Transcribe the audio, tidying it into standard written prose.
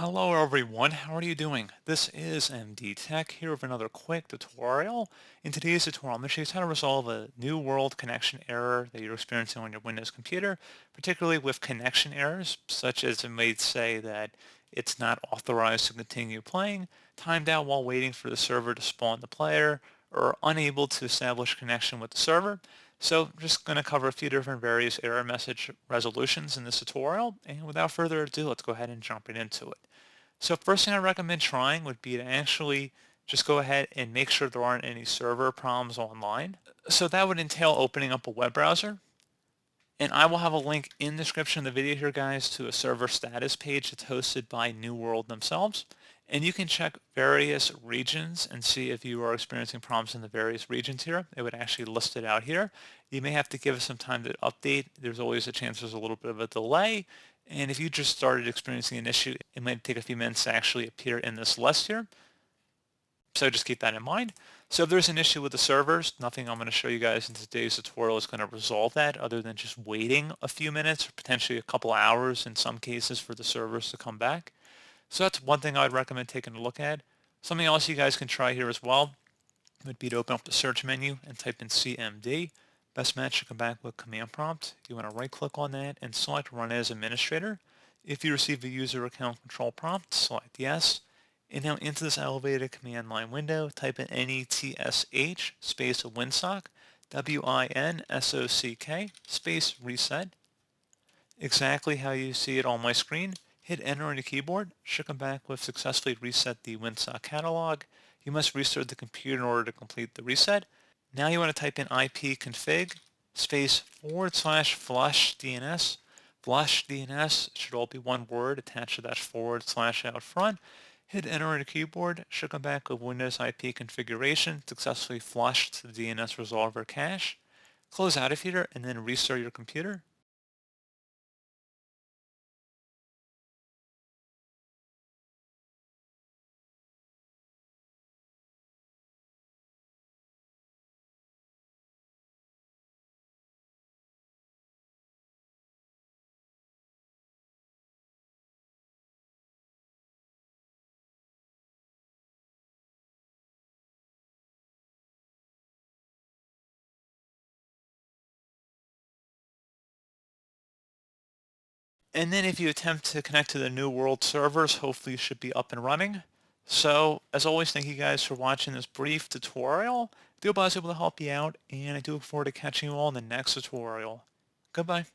Hello everyone, how are you doing? This is MD Tech here with another quick tutorial. In today's tutorial, I'm going to show you how to resolve a new world connection error that you're experiencing on your Windows computer, particularly with connection errors, such as it may say that it's not authorized to continue playing, timed out while waiting for the server to spawn the player, or unable to establish connection with the server. So I'm just going to cover a few different various error message resolutions in this tutorial, and without further ado, let's go ahead and jump right into it. So first thing I recommend trying would be to actually just go ahead and make sure there aren't any server problems online. So that would entail opening up a web browser, and I will have a link in the description of the video here, guys, to a server status page that's hosted by New World themselves. And you can check various regions and see if you are experiencing problems in the various regions here. It would actually list it out here. You may have to give it some time to update. There's always a chance there's a little bit of a delay. And if you just started experiencing an issue, it might take a few minutes to actually appear in this list here. So just keep that in mind. So if there's an issue with the servers, nothing I'm going to show you guys in today's tutorial is going to resolve that other than just waiting a few minutes or potentially a couple hours in some cases for the servers to come back. So that's one thing I would recommend taking a look at. Something else you guys can try here as well would be to open up the search menu and type in CMD. Best match to come back with command prompt. You want to right click on that and select run as administrator. If you receive a user account control prompt, select yes. And now into this elevated command line window, type in NETSH space winsock, WINSOCK space reset. Exactly how you see it on my screen. Hit enter on the keyboard. Should come back with successfully reset the winsock catalog. You must restart the computer in order to complete the reset. Now you want to type in ipconfig space /flush DNS. Flush DNS should all be one word attached to that / out front. Hit enter on the keyboard. Should come back with Windows IP configuration successfully flushed the DNS resolver cache. Close out of here and then restart your computer. And then if you attempt to connect to the New World servers, hopefully you should be up and running. So as always, thank you guys for watching this brief tutorial. I do hope I was able to help you out, and I do look forward to catching you all in the next tutorial. Goodbye.